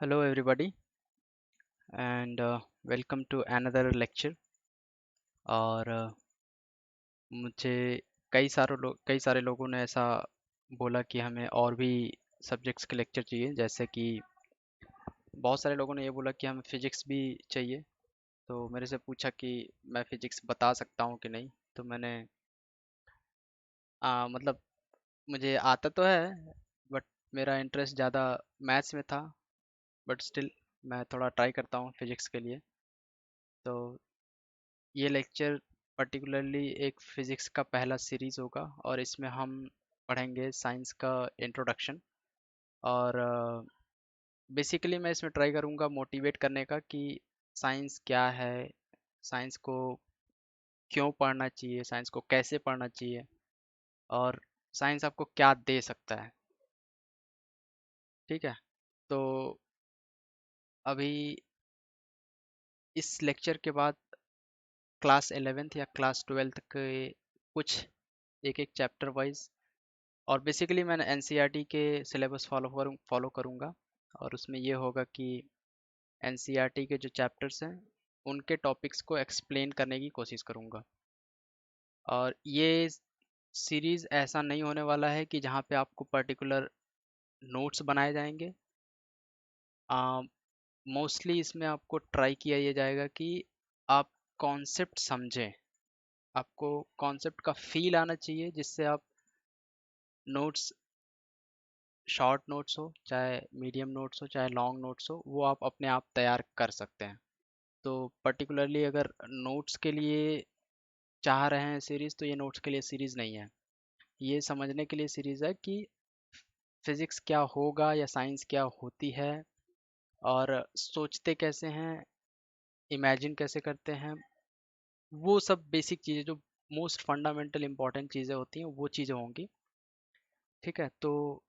Hello, everybody, and welcome to another lecture. और मुझे कई सारे लोगों ने ऐसा बोला कि हमें और भी सब्जेक्ट्स के लेक्चर चाहिए, जैसे कि बहुत सारे लोगों ने ये बोला कि हमें फिजिक्स भी चाहिए। तो मेरे से पूछा कि मैं फिजिक्स बता सकता हूँ कि नहीं। तो मैंने मतलब मुझे आता तो है, बट मेरा इंटरेस्ट ज़्यादा मैथ्स में था। बट स्टिल मैं थोड़ा ट्राई करता हूँ फिजिक्स के लिए। तो ये लेक्चर पर्टिकुलरली एक फिज़िक्स का पहला सीरीज़ होगा, और इसमें हम पढ़ेंगे साइंस का इंट्रोडक्शन। और बेसिकली मैं इसमें ट्राई करूँगा मोटिवेट करने का कि साइंस क्या है, साइंस को क्यों पढ़ना चाहिए, साइंस को कैसे पढ़ना चाहिए, और साइंस आपको क्या दे सकता है। ठीक है। तो अभी इस लेक्चर के बाद क्लास 11th या क्लास 12th के कुछ एक एक चैप्टर वाइज, और बेसिकली मैं एनसीईआरटी के सिलेबस फॉलो करूँगा। और उसमें ये होगा कि एनसीईआरटी के जो चैप्टर्स हैं उनके टॉपिक्स को एक्सप्लेन करने की कोशिश करूँगा। और ये सीरीज़ ऐसा नहीं होने वाला है कि जहाँ पे आपको पर्टिकुलर नोट्स बनाए जाएंगे। मोस्टली इसमें आपको ट्राई किया ये जाएगा कि आप कॉन्सेप्ट समझें, आपको कॉन्सेप्ट का फील आना चाहिए, जिससे आप नोट्स, शॉर्ट नोट्स हो चाहे मीडियम नोट्स हो चाहे लॉन्ग नोट्स हो, वो आप अपने आप तैयार कर सकते हैं। तो पर्टिकुलरली अगर नोट्स के लिए चाह रहे हैं सीरीज़, तो ये नोट्स के लिए सीरीज़ नहीं है। ये समझने के लिए सीरीज़ है कि फिज़िक्स क्या होगा या साइंस क्या होती है, और सोचते कैसे हैं, इमेजिन कैसे करते हैं, वो सब बेसिक चीज़ें जो मोस्ट फंडामेंटल इंपॉर्टेंट चीज़ें होती हैं, वो चीज़ें होंगी। ठीक है। तो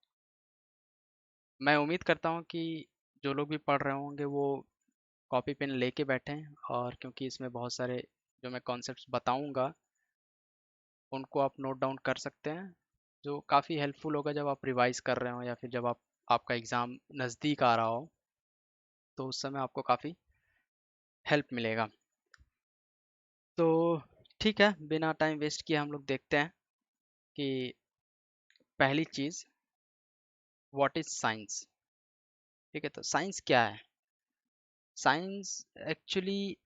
मैं उम्मीद करता हूँ कि जो लोग भी पढ़ रहे होंगे वो कॉपी पेन लेके बैठें, और क्योंकि इसमें बहुत सारे जो मैं कॉन्सेप्ट्स बताऊंगा उनको आप नोट डाउन कर सकते हैं, जो काफ़ी हेल्पफुल होगा जब आप रिवाइज कर रहे हो या फिर जब आपका एग्ज़ाम नज़दीक आ रहा हो, तो उस समय आपको काफ़ी हेल्प मिलेगा। तो ठीक है, बिना टाइम वेस्ट किए हम लोग देखते हैं कि पहली चीज़, व्हाट इज़ साइंस। ठीक है। तो साइंस क्या है? साइंस एक्चुअली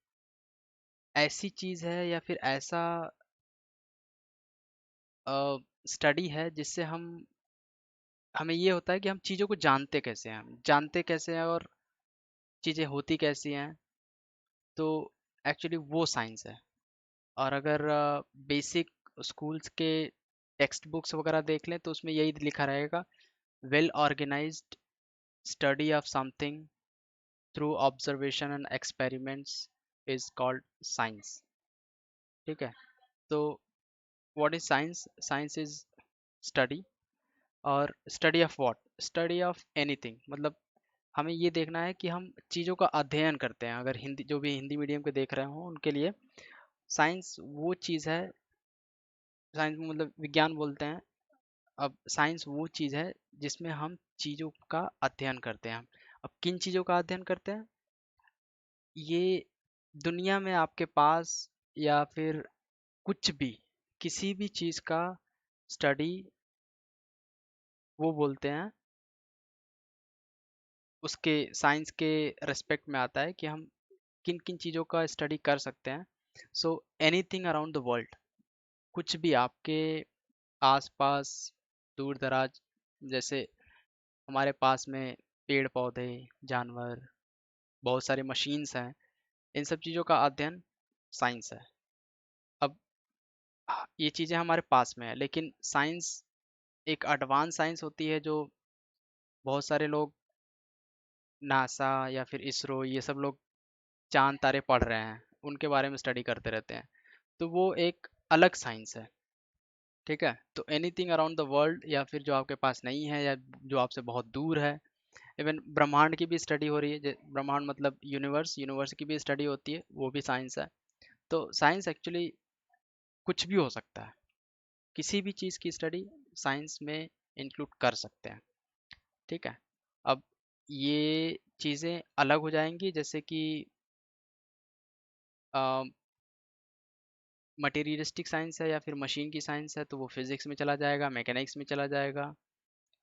ऐसी चीज़ है या फिर ऐसा स्टडी है जिससे हमें ये होता है कि हम चीज़ों को जानते कैसे हैं और चीज़ें होती कैसी हैं। तो एक्चुअली वो साइंस है। और अगर बेसिक स्कूल्स के टेक्स्ट बुक्स वगैरह देख लें तो उसमें यही लिखा रहेगा, well organised study of something through observation and experiments is called science. ठीक है। तो what is science? Science is study, और study of what? Study of anything. मतलब हमें ये देखना है कि हम चीज़ों का अध्ययन करते हैं। अगर हिंदी, जो भी हिंदी मीडियम के देख रहे हो उनके लिए साइंस वो चीज़ है, साइंस मतलब विज्ञान बोलते हैं। अब साइंस वो चीज़ है जिसमें हम चीज़ों का अध्ययन करते हैं। अब किन चीज़ों का अध्ययन करते हैं? ये दुनिया में आपके पास, या फिर कुछ भी, किसी भी चीज़ का स्टडी वो बोलते हैं, उसके साइंस के रेस्पेक्ट में आता है कि हम किन किन चीज़ों का स्टडी कर सकते हैं। So anything around the world, कुछ भी आपके आसपास, दूर दराज, जैसे हमारे पास में पेड़ पौधे, जानवर, बहुत सारे मशीन्स हैं, इन सब चीज़ों का अध्ययन साइंस है। अब ये चीज़ें हमारे पास में है, लेकिन साइंस एक एडवांस साइंस होती है जो बहुत सारे लोग, नासा या फिर इसरो, ये सब लोग चांद तारे पढ़ रहे हैं, उनके बारे में स्टडी करते रहते हैं। तो वो एक अलग साइंस है। ठीक है। तो एनीथिंग अराउंड द वर्ल्ड, या फिर जो आपके पास नहीं है या जो आपसे बहुत दूर है, इवन ब्रह्मांड की भी स्टडी हो रही है। ब्रह्मांड मतलब यूनिवर्स, यूनिवर्स की भी स्टडी होती है, वो भी साइंस है। तो साइंस एक्चुअली कुछ भी हो सकता है, किसी भी चीज़ की स्टडी साइंस में इंक्लूड कर सकते हैं। ठीक है। अब ये चीज़ें अलग हो जाएंगी, जैसे कि मटेरियलिस्टिक साइंस है या फिर मशीन की साइंस है तो वो फिजिक्स में चला जाएगा, मैकेनिक्स में चला जाएगा।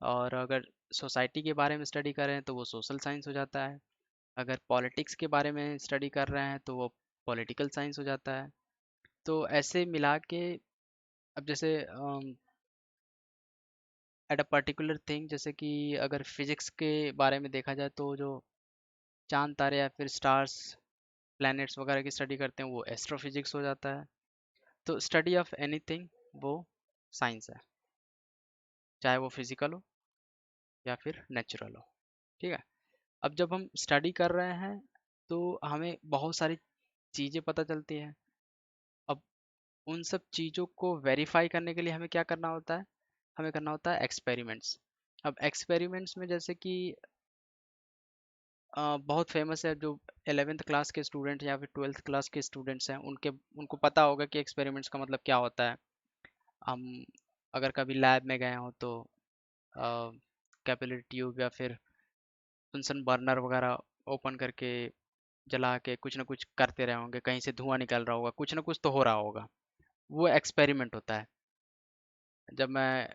और अगर सोसाइटी के बारे में स्टडी कर रहे हैं तो वो सोशल साइंस हो जाता है। अगर पॉलिटिक्स के बारे में स्टडी कर रहे हैं तो वो पॉलिटिकल साइंस हो जाता है। तो ऐसे मिला के अब जैसे एट अ पर्टिकुलर थिंग, जैसे कि अगर फिजिक्स के बारे में देखा जाए तो जो चांद तारे या फिर स्टार्स प्लैनेट्स वगैरह की स्टडी करते हैं वो एस्ट्रोफिजिक्स हो जाता है। तो स्टडी ऑफ एनीथिंग वो साइंस है, चाहे वो फिजिकल हो या फिर नेचुरल हो। ठीक है। अब जब हम स्टडी कर रहे हैं तो हमें बहुत सारी चीज़ें पता चलती हैं। अब उन सब चीज़ों को वेरीफाई करने के लिए हमें क्या करना होता है? हमें करना होता है एक्सपेरिमेंट्स। अब एक्सपेरिमेंट्स में जैसे कि बहुत फेमस है, जो 11th क्लास के स्टूडेंट या फिर 12th क्लास के स्टूडेंट्स हैं उनको पता होगा कि एक्सपेरिमेंट्स का मतलब क्या होता है। हम अगर कभी लैब में गए हों तो कैपिलरी ट्यूब या फिर फंक्शन बर्नर वगैरह ओपन करके जला के कुछ ना कुछ करते रहे होंगे, कहीं से धुआं निकल रहा होगा, कुछ ना कुछ तो हो रहा होगा। वो एक्सपेरिमेंट होता है। जब मैं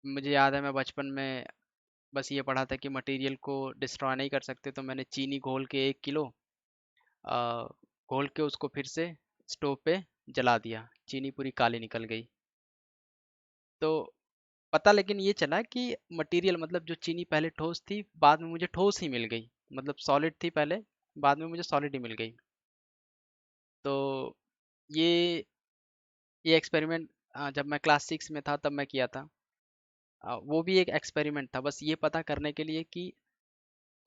मुझे याद है मैं बचपन में बस ये पढ़ा था कि मटेरियल को डिस्ट्रॉय नहीं कर सकते, तो मैंने चीनी घोल के 1 किलो आ, घोल के उसको फिर से स्टोव पे जला दिया, चीनी पूरी काली निकल गई। तो पता लेकिन ये चला कि मटेरियल मतलब जो चीनी पहले ठोस थी बाद में मुझे ठोस ही मिल गई, मतलब सॉलिड थी पहले, बाद में मुझे सॉलिड ही मिल गई। तो ये ये एक्सपेरिमेंट जब मैं क्लास 6 में था तब मैं किया था। वो भी एक एक्सपेरिमेंट था, बस ये पता करने के लिए कि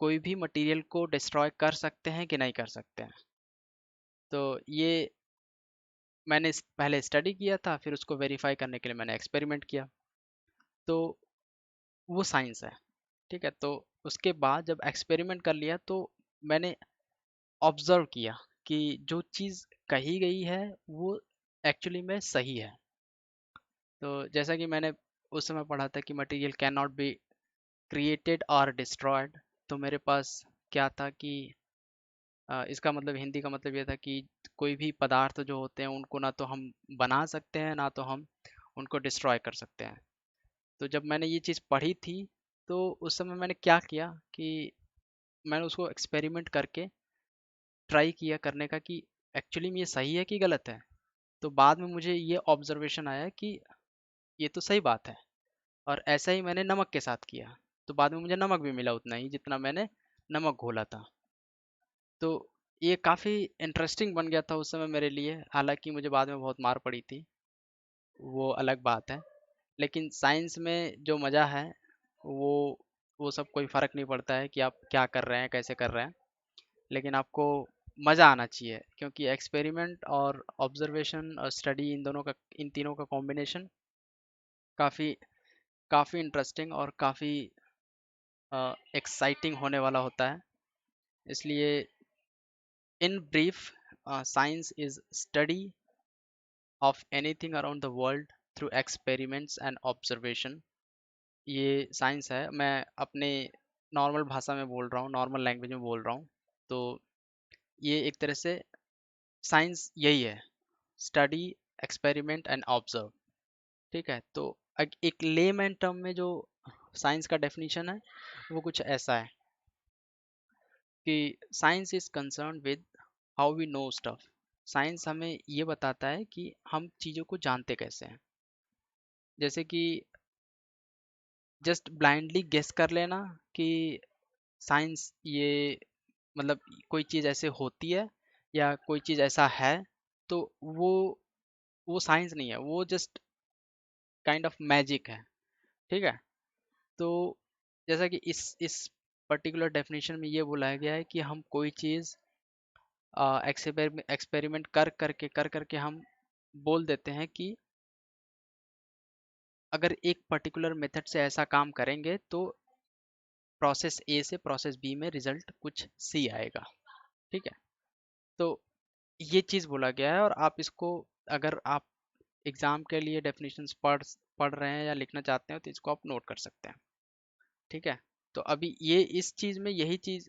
कोई भी मटेरियल को डिस्ट्रॉय कर सकते हैं कि नहीं कर सकते हैं। तो ये मैंने पहले स्टडी किया था, फिर उसको वेरीफाई करने के लिए मैंने एक्सपेरिमेंट किया। तो वो साइंस है। ठीक है। तो उसके बाद जब एक्सपेरिमेंट कर लिया तो मैंने ऑब्जर्व किया कि जो चीज़ कही गई है वो एक्चुअली में सही है। तो जैसा कि मैंने उस समय पढ़ा था कि material can not be created और डिस्ट्रॉयड। तो मेरे पास क्या था कि इसका मतलब हिंदी का मतलब ये था कि कोई भी पदार्थ जो होते हैं उनको ना तो हम बना सकते हैं ना तो हम उनको डिस्ट्रॉय कर सकते हैं। तो जब मैंने ये चीज़ पढ़ी थी तो उस समय मैंने क्या किया कि मैंने उसको एक्सपेरिमेंट करके ट्राई किया करने का कि एक्चुअली में ये सही है कि गलत है। तो बाद में मुझे ये ऑब्जर्वेशन आया कि ये तो सही बात है। और ऐसा ही मैंने नमक के साथ किया, तो बाद में मुझे नमक भी मिला उतना ही जितना मैंने नमक घोला था। तो ये काफ़ी इंटरेस्टिंग बन गया था उस समय मेरे लिए, हालांकि मुझे बाद में बहुत मार पड़ी थी, वो अलग बात है। लेकिन साइंस में जो मज़ा है वो वो सब कोई फ़र्क नहीं पड़ता है कि आप क्या कर रहे हैं कैसे कर रहे हैं, लेकिन आपको मज़ा आना चाहिए, क्योंकि एक्सपेरिमेंट और ऑब्जर्वेशन और स्टडी इन तीनों का कॉम्बिनेशन काफ़ी काफ़ी इंटरेस्टिंग और काफ़ी एक्साइटिंग होने वाला होता है। इसलिए in brief, science is study of anything around the world through experiments and observation. ये साइंस है। मैं अपने नॉर्मल भाषा में बोल रहा हूँ, नॉर्मल लैंग्वेज में बोल रहा हूँ। तो ये एक तरह से साइंस यही है, स्टडी, एक्सपेरिमेंट एंड ऑब्जर्व। ठीक है। तो एक लेमैन टर्म में जो साइंस का डेफिनेशन है वो कुछ ऐसा है कि science is concern with how we know stuff. Science हमें ये बताता है कि हम चीज़ों को जानते कैसे हैं। जैसे कि जस्ट ब्लाइंडली गेस कर लेना कि साइंस ये मतलब कोई चीज़ ऐसे होती है या कोई चीज़ ऐसा है, तो वो वो साइंस नहीं है, वो जस्ट काइंड ऑफ मैजिक है। ठीक है। तो जैसा कि इस पर्टिकुलर डेफिनेशन में ये बोला गया है कि हम कोई चीज़ एक्सपेरिमेंट कर करके हम बोल देते हैं कि अगर एक पर्टिकुलर मेथड से ऐसा काम करेंगे तो प्रोसेस ए से प्रोसेस बी में रिजल्ट कुछ सी आएगा। ठीक है। तो ये चीज़ बोला गया है, और आप इसको अगर आप एग्ज़ाम के लिए डेफिनेशंस पढ़ पढ़ रहे हैं या लिखना चाहते हैं तो इसको आप नोट कर सकते हैं। ठीक है। तो अभी ये इस चीज में यही चीज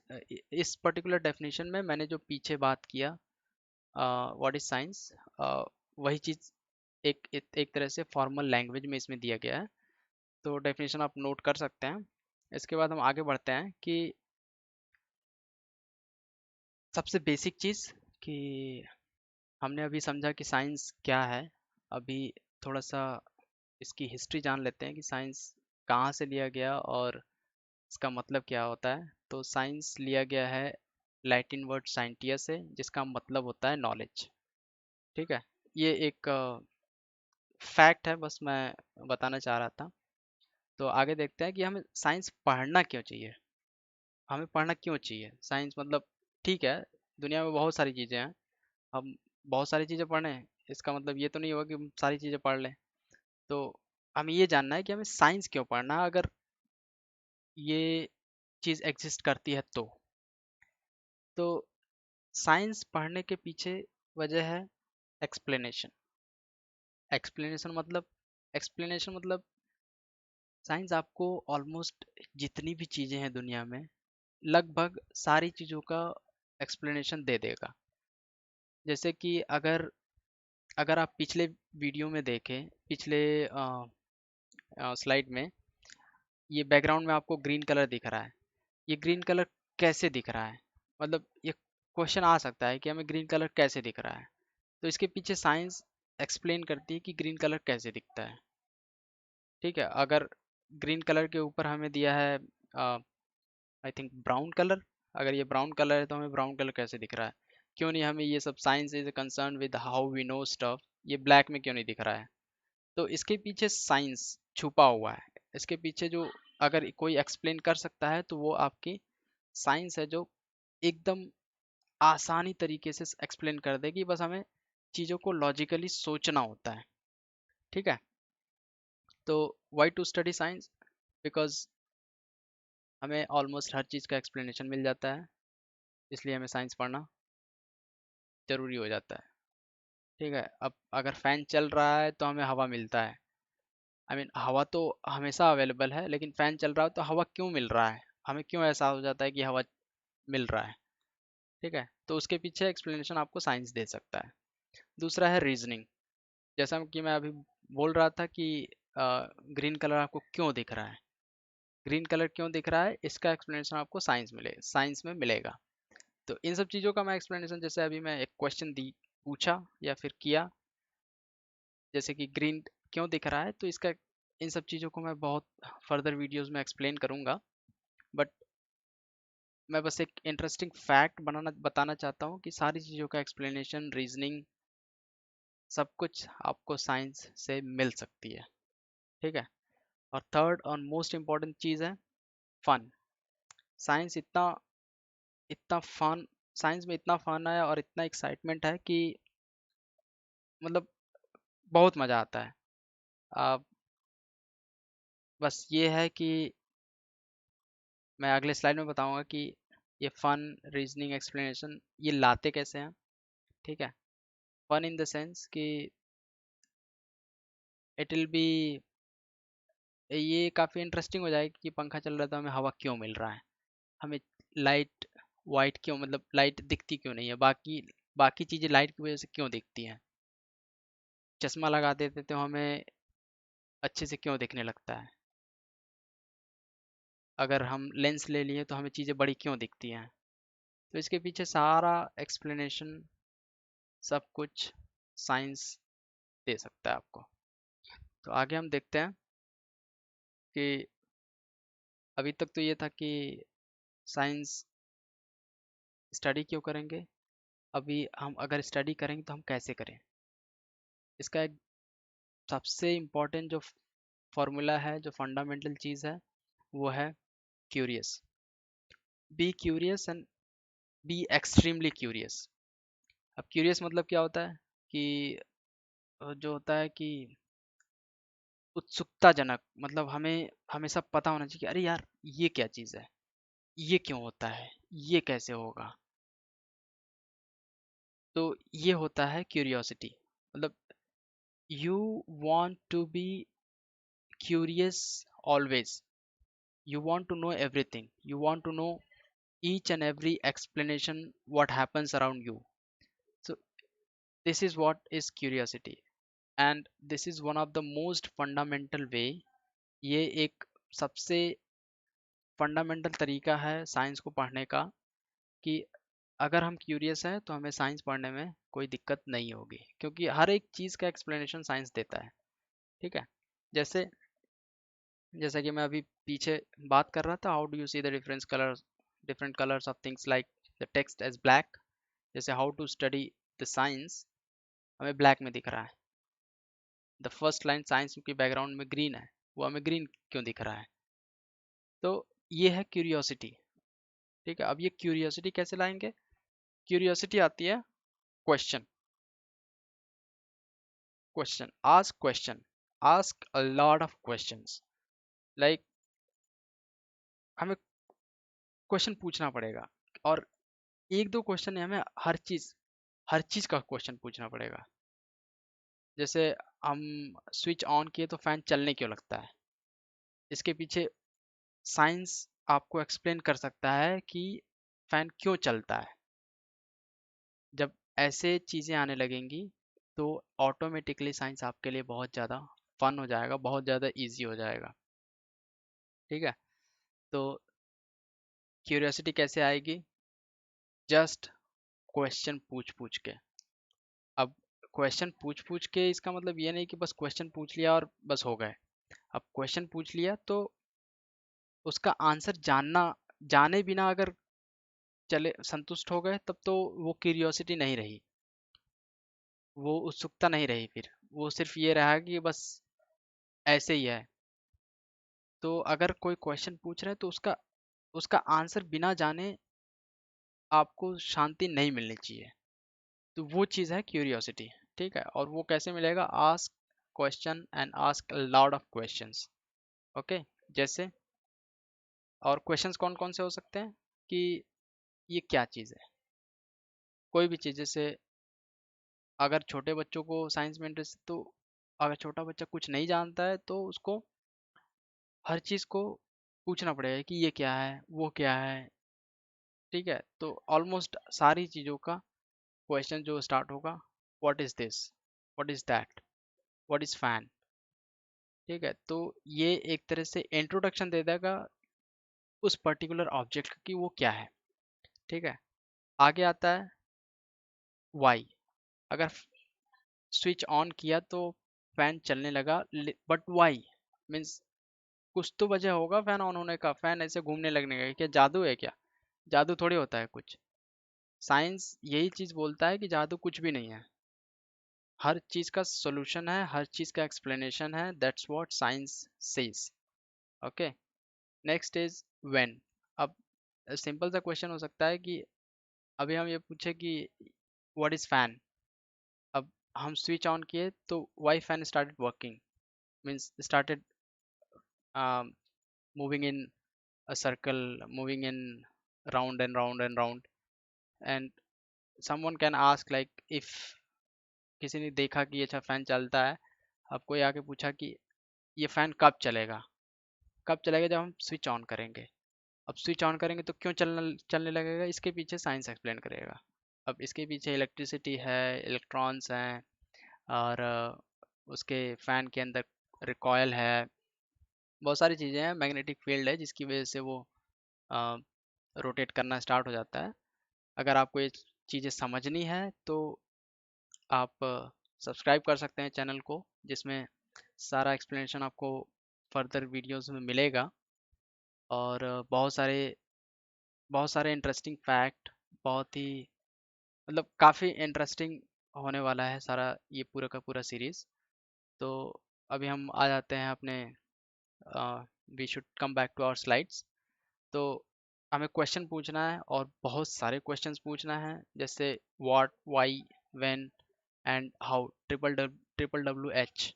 इस पर्टिकुलर डेफिनेशन में मैंने जो पीछे बात किया व्हाट इज साइंस, वही चीज एक तरह से फॉर्मल लैंग्वेज में इसमें दिया गया है। तो डेफिनेशन आप नोट कर सकते हैं। इसके बाद हम आगे बढ़ते हैं कि सबसे बेसिक चीज कि हमने अभी समझा कि साइंस क्या है। अभी थोड़ा सा इसकी हिस्ट्री जान लेते हैं कि साइंस कहाँ से लिया गया और इसका मतलब क्या होता है। तो साइंस लिया गया है लैटिन वर्ड साइंटिया से, जिसका मतलब होता है नॉलेज। ठीक है, ये एक फैक्ट है, बस मैं बताना चाह रहा था। तो आगे देखते हैं कि हमें साइंस पढ़ना क्यों चाहिए। हमें पढ़ना क्यों चाहिए साइंस, मतलब ठीक है, दुनिया में बहुत सारी चीज़ें हैं, हम बहुत सारी चीज़ें पढ़ें, इसका मतलब ये तो नहीं होगा कि हम सारी चीज़ें पढ़ लें। तो हमें ये जानना है कि हमें साइंस क्यों पढ़ना है, अगर ये चीज़ एग्जिस्ट करती है तो साइंस पढ़ने के पीछे वजह है एक्सप्लेनेशन। एक्सप्लेनेशन मतलब एक्सप्लेनेशन मतलब साइंस आपको ऑलमोस्ट जितनी भी चीज़ें हैं दुनिया में, लगभग सारी चीज़ों का एक्सप्लेनेशन दे देगा। जैसे कि अगर अगर आप पिछले वीडियो में देखें, पिछले स्लाइड में, ये बैकग्राउंड में आपको ग्रीन कलर दिख रहा है। ये ग्रीन कलर कैसे दिख रहा है, मतलब ये क्वेश्चन आ सकता है कि हमें ग्रीन कलर कैसे दिख रहा है। तो इसके पीछे साइंस एक्सप्लेन करती है कि ग्रीन कलर कैसे दिखता है। ठीक है, अगर ग्रीन कलर के ऊपर हमें दिया है आई थिंक ब्राउन कलर, अगर ये ब्राउन कलर है तो हमें ब्राउन कलर कैसे दिख रहा है। क्यों नहीं हमें ये सब, science is concern with how we know stuff, ये ब्लैक में क्यों नहीं दिख रहा है। तो इसके पीछे साइंस छुपा हुआ है। इसके पीछे जो अगर कोई एक्सप्लेन कर सकता है तो वो आपकी साइंस है, जो एकदम आसानी तरीके से एक्सप्लेन कर देगी। बस हमें चीज़ों को लॉजिकली सोचना होता है। ठीक है, तो why to study science, because हमें ऑलमोस्ट हर चीज़ का एक्सप्लेनेशन मिल जाता है, इसलिए हमें साइंस पढ़ना ज़रूरी हो जाता है। ठीक है, अब अगर फैन चल रहा है तो हमें हवा मिलता है। हवा तो हमेशा अवेलेबल है, लेकिन फैन चल रहा है तो हवा क्यों मिल रहा है, हमें क्यों एहसास हो जाता है कि हवा मिल रहा है। ठीक है, तो उसके पीछे एक्सप्लेनेशन आपको साइंस दे सकता है। दूसरा है रीजनिंग। जैसा कि मैं अभी बोल रहा था कि ग्रीन कलर आपको क्यों दिख रहा है, ग्रीन कलर क्यों दिख रहा है, इसका एक्सप्लेनेशन आपको साइंस में मिलेगा। तो इन सब चीज़ों का मैं एक्सप्लेनेशन, जैसे अभी मैं एक क्वेश्चन दी पूछा या फिर किया, जैसे कि ग्रीन क्यों दिख रहा है, तो इसका इन सब चीज़ों को मैं बहुत फर्दर वीडियोस में एक्सप्लेन करूंगा। बट मैं बस एक इंटरेस्टिंग फैक्ट बताना चाहता हूँ कि सारी चीज़ों का एक्सप्लेनेशन, रीजनिंग, सब कुछ आपको साइंस से मिल सकती है। ठीक है, और थर्ड और मोस्ट इम्पॉर्टेंट चीज़ है फन। साइंस इतना इतना फन साइंस में इतना फन है और इतना एक्साइटमेंट है कि मतलब बहुत मज़ा आता है। आ, बस ये है कि मैं अगले स्लाइड में बताऊंगा कि ये फन, रीजनिंग, एक्सप्लेनेशन ये लाते कैसे हैं। ठीक है, फन इन द सेंस कि इट विल बी, ये काफ़ी इंटरेस्टिंग हो जाएगी कि पंखा चल रहा है तो हमें हवा क्यों मिल रहा है, हमें लाइट वाइट क्यों, मतलब लाइट दिखती क्यों नहीं है, बाकी बाकी चीज़ें लाइट की वजह से क्यों दिखती हैं। चश्मा लगा देते तो हमें अच्छे से क्यों दिखने लगता है, अगर हम लेंस ले लिए तो हमें चीज़ें बड़ी क्यों दिखती हैं। तो इसके पीछे सारा एक्सप्लेनेशन, सब कुछ साइंस दे सकता है आपको। तो आगे हम देखते हैं कि अभी तक तो ये था कि साइंस स्टडी क्यों करेंगे। अभी हम अगर स्टडी करेंगे तो हम कैसे करें। इसका एक सबसे इम्पोर्टेंट जो फॉर्मूला है, जो फंडामेंटल चीज़ है, वो है curious. Be curious and be extremely curious. अब क्यूरियस मतलब क्या होता है कि जो होता है कि उत्सुकताजनक, मतलब हमें हमेशा पता होना चाहिए कि अरे यार ये क्या चीज़ है, ये क्यों होता है, ये कैसे होगा। तो ये होता है क्यूरियोसिटी, मतलब you want to be curious always, you want to know everything, you want to know each and every explanation what happens around you. So this is what is curiosity, and this is one of the most fundamental way. ये एक सबसे fundamental तरीका है science को पढ़ने का, कि अगर हम क्यूरियस हैं तो हमें साइंस पढ़ने में कोई दिक्कत नहीं होगी, क्योंकि हर एक चीज़ का एक्सप्लेनेशन साइंस देता है। ठीक है। जैसे जैसा कि मैं अभी पीछे बात कर रहा था, how do you see the different colours of things like the text as black. जैसे how to study the science, हमें ब्लैक में दिख रहा है। द फर्स्ट लाइन साइंस की बैकग्राउंड में ग्रीन है, वो हमें ग्रीन क्यों दिख रहा है? तो ये है क्यूरियोसिटी। ठीक है। अब ये क्यूरियोसिटी कैसे लाएंगे? क्यूरियोसिटी आती है question, ask a lot of questions. Like हमें क्वेश्चन पूछना पड़ेगा, और एक दो क्वेश्चन नहीं, हमें हर चीज का क्वेश्चन पूछना पड़ेगा। जैसे हम स्विच ऑन किए तो फैन चलने क्यों लगता है? इसके पीछे साइंस आपको एक्सप्लेन कर सकता है कि फैन क्यों चलता है। जब ऐसे चीजें आने लगेंगी तो ऑटोमेटिकली साइंस आपके लिए बहुत ज़्यादा फन हो जाएगा, बहुत ज़्यादा इजी हो जाएगा। ठीक है। तो क्यूरियोसिटी कैसे आएगी? जस्ट क्वेश्चन पूछ पूछ के। अब क्वेश्चन पूछ पूछ के इसका मतलब ये नहीं कि बस क्वेश्चन पूछ लिया और बस हो गए। अब क्वेश्चन पूछ लिया तो उसका आंसर जाने बिना अगर चले संतुष्ट हो गए, तब तो वो क्यूरियोसिटी नहीं रही, वो उत्सुकता नहीं रही। फिर वो सिर्फ ये रहा कि बस ऐसे ही है। तो अगर कोई क्वेश्चन पूछ रहे हैं तो उसका उसका आंसर बिना जाने आपको शांति नहीं मिलनी चाहिए। तो वो चीज़ है क्यूरियोसिटी। ठीक है। और वो कैसे मिलेगा? Ask question and ask lot of questions. Okay. जैसे और क्वेश्चंस कौन कौन से हो सकते हैं कि ये क्या चीज़ है? कोई भी चीज़। जैसे अगर छोटे बच्चों को साइंस में इंटरेस्ट, तो अगर छोटा बच्चा कुछ नहीं जानता है तो उसको हर चीज़ को पूछना पड़ेगा कि ये क्या है, वो क्या है। ठीक है। तो ऑलमोस्ट सारी चीज़ों का क्वेश्चन जो स्टार्ट होगा, what is this, what is that, what is fan. ठीक है। तो ये एक तरह से इंट्रोडक्शन दे देगा उस पर्टिकुलर ऑब्जेक्ट की वो क्या है। ठीक है। आगे आता है वाई। अगर स्विच ऑन किया तो फैन चलने लगा, बट वाई मीन्स कुछ तो वजह होगा फैन ऑन होने का, फैन ऐसे घूमने लगने का। क्या जादू है क्या? जादू थोड़ी होता है कुछ। साइंस यही चीज बोलता है कि जादू कुछ भी नहीं है। हर चीज का सोल्यूशन है, हर चीज का एक्सप्लेनेशन है। That's what science says. Okay. Next is when. अब सिंपल सा क्वेश्चन हो सकता है कि अभी हम ये पूछे कि व्हाट इज फैन। अब हम स्विच ऑन किए तो why fan started working, means started moving in a circle, moving in round and round and round. And someone can ask like, if किसी ने देखा कि अच्छा फैन चलता है, अब कोई आके पूछा कि ये फैन कब चलेगा? कब चलेगा? जब हम स्विच ऑन करेंगे। अब स्विच ऑन करेंगे तो क्यों चलने लगेगा? इसके पीछे साइंस एक्सप्लेन करेगा। अब इसके पीछे इलेक्ट्रिसिटी है, इलेक्ट्रॉन्स हैं, और उसके फैन के अंदर रिकॉयल है, बहुत सारी चीज़ें हैं। मैग्नेटिक फील्ड है जिसकी वजह से वो रोटेट करना स्टार्ट हो जाता है। अगर आपको ये चीज़ें समझनी है तो आप सब्सक्राइब कर सकते हैं चैनल को, जिसमें सारा एक्सप्लेनेशन आपको फर्दर वीडियोस में मिलेगा। और बहुत सारे इंटरेस्टिंग फैक्ट, बहुत ही मतलब काफ़ी इंटरेस्टिंग होने वाला है सारा ये पूरा का पूरा सीरीज़। तो अभी हम आ जाते हैं अपने, we should come back to our slides. तो हमें क्वेश्चन पूछना है, और बहुत सारे क्वेश्चंस पूछना है। जैसे what, why, when and how, triple W H.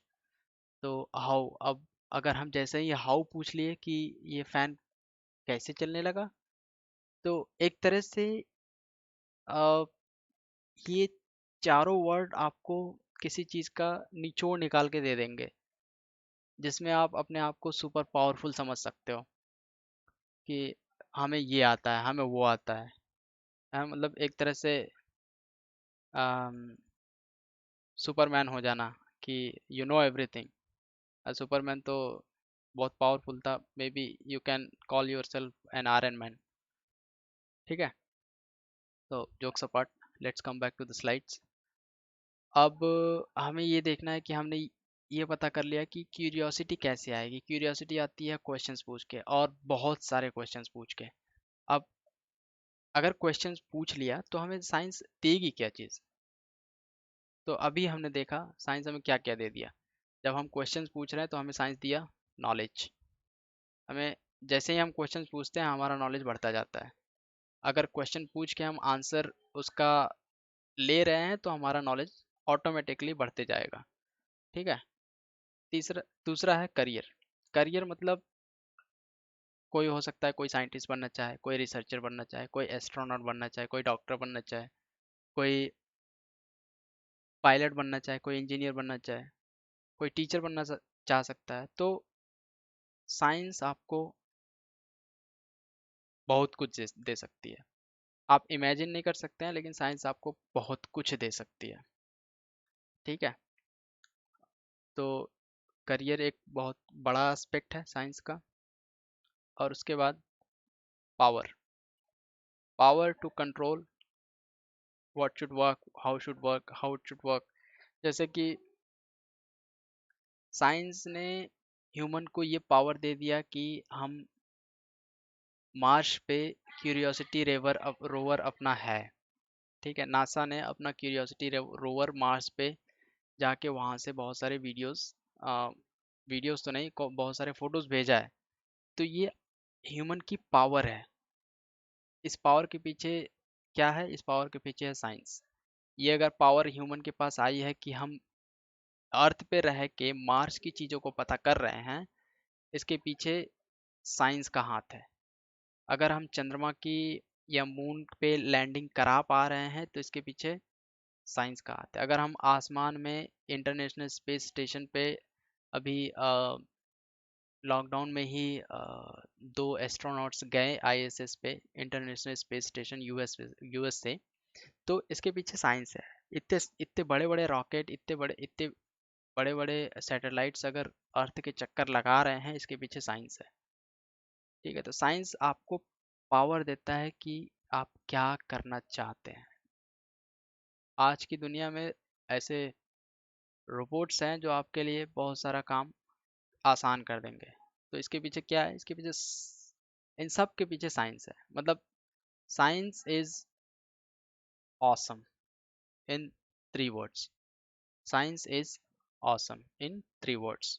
तो हाउ, अब अगर हम जैसे ही हाउ पूछ लिए कि ये फैन कैसे चलने लगा, तो एक तरह से अ, ये चारों वर्ड आपको किसी चीज़ का निचोड़ निकाल के दे देंगे, जिसमें आप अपने आप को सुपर पावरफुल समझ सकते हो। कि हमें ये आता है, हमें वो आता है। मतलब एक तरह से सुपरमैन हो जाना, कि यू नो एवरीथिंग। सुपरमैन तो बहुत पावरफुल था, maybe you can call yourself an Iron Man. ठीक है, तो jokes apart, let's come back to the slides. अब हमें ये देखना है कि हमने ये पता कर लिया कि क्यूरियोसिटी कैसे आएगी। क्यूरियोसिटी आती है क्वेश्चंस पूछ के, और बहुत सारे क्वेश्चंस पूछ के। अब अगर क्वेश्चंस पूछ लिया तो हमें साइंस देगी क्या चीज़? तो अभी हमने देखा साइंस हमें क्या क्या दे दिया। जब हम क्वेश्चंस पूछ रहे हैं तो हमें साइंस दिया नॉलेज। हमें जैसे ही हम क्वेश्चंस पूछते हैं हमारा नॉलेज बढ़ता जाता है। अगर क्वेश्चन पूछ के हम आंसर उसका ले रहे हैं तो हमारा नॉलेज ऑटोमेटिकली बढ़ते जाएगा। ठीक है। तीसरा दूसरा है करियर। करियर मतलब कोई हो सकता है, कोई साइंटिस्ट बनना चाहे, कोई रिसर्चर बनना चाहे, कोई एस्ट्रोनॉट बनना चाहे, कोई डॉक्टर बनना चाहे, कोई पायलट बनना चाहे, कोई इंजीनियर बनना चाहे, कोई टीचर बनना चाह सकता है। तो साइंस आपको बहुत कुछ दे सकती है। आप इमेजिन नहीं कर सकते हैं, लेकिन साइंस आपको बहुत कुछ दे सकती है। ठीक है। तो करियर एक बहुत बड़ा एस्पेक्ट है साइंस का। और उसके बाद power. Power to control what should work, how should work, how it should work. जैसे कि साइंस ने ह्यूमन को ये पावर दे दिया कि हम मार्स पे क्यूरियोसिटी रोवर अपना है। ठीक है, नासा ने अपना क्यूरियोसिटी रोवर मार्स पे जाके वहाँ से बहुत सारे वीडियोस तो नहीं, बहुत सारे फोटोज भेजा है। तो ये ह्यूमन की पावर है। इस पावर के पीछे क्या है? इस पावर के पीछे है साइंस। ये अगर पावर ह्यूमन के पास आई है कि हम अर्थ पे रह के मार्स की चीज़ों को पता कर रहे हैं, इसके पीछे साइंस का हाथ है। अगर हम चंद्रमा की या मून पे लैंडिंग करा पा रहे हैं तो इसके पीछे साइंस का हाथ है। अगर हम आसमान में इंटरनेशनल स्पेस स्टेशन पे अभी लॉकडाउन में ही दो एस्ट्रोनॉट्स गए आईएसएस पे, इंटरनेशनल स्पेस स्टेशन यूएस से, तो इसके पीछे साइंस है। इतने इतने बड़े बड़े रॉकेट, इतने बड़े बड़े सैटेलाइट्स अगर अर्थ के चक्कर लगा रहे हैं, इसके पीछे साइंस है। ठीक है, तो साइंस आपको पावर देता है कि आप क्या करना चाहते हैं। आज की दुनिया में ऐसे रोबोट्स हैं जो आपके लिए बहुत सारा काम आसान कर देंगे। तो इसके पीछे क्या है? इसके पीछे इन सब के पीछे साइंस है। मतलब science is awesome in 3 words. Science is awesome in 3 words.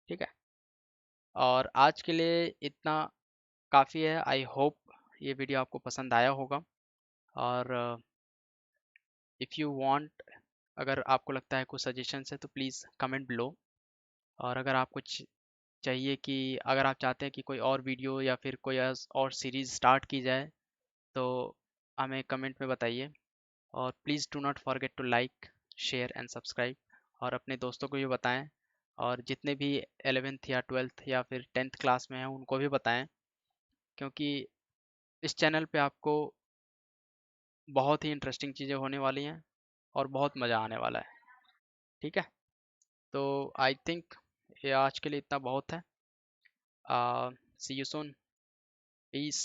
ठीक है। और आज के लिए इतना काफ़ी है। आई होप ये वीडियो आपको पसंद आया होगा। और इफ़ यू वांट, अगर आपको लगता है कुछ सजेशंस है तो प्लीज़ कमेंट बिलो। और अगर आपको चाहिए कि, अगर आप चाहते हैं कि कोई और वीडियो या फिर कोई और सीरीज़ स्टार्ट की जाए, तो हमें कमेंट में बताइए। और please do not forget to like, share and subscribe. और अपने दोस्तों को भी बताएं, और जितने भी 11th या 12th या फिर 10th क्लास में हैं उनको भी बताएं, क्योंकि इस चैनल पे आपको बहुत ही इंटरेस्टिंग चीज़ें होने वाली हैं और बहुत मज़ा आने वाला है। ठीक है, तो आई थिंक ये आज के लिए इतना बहुत है। सी यू सून, पीस।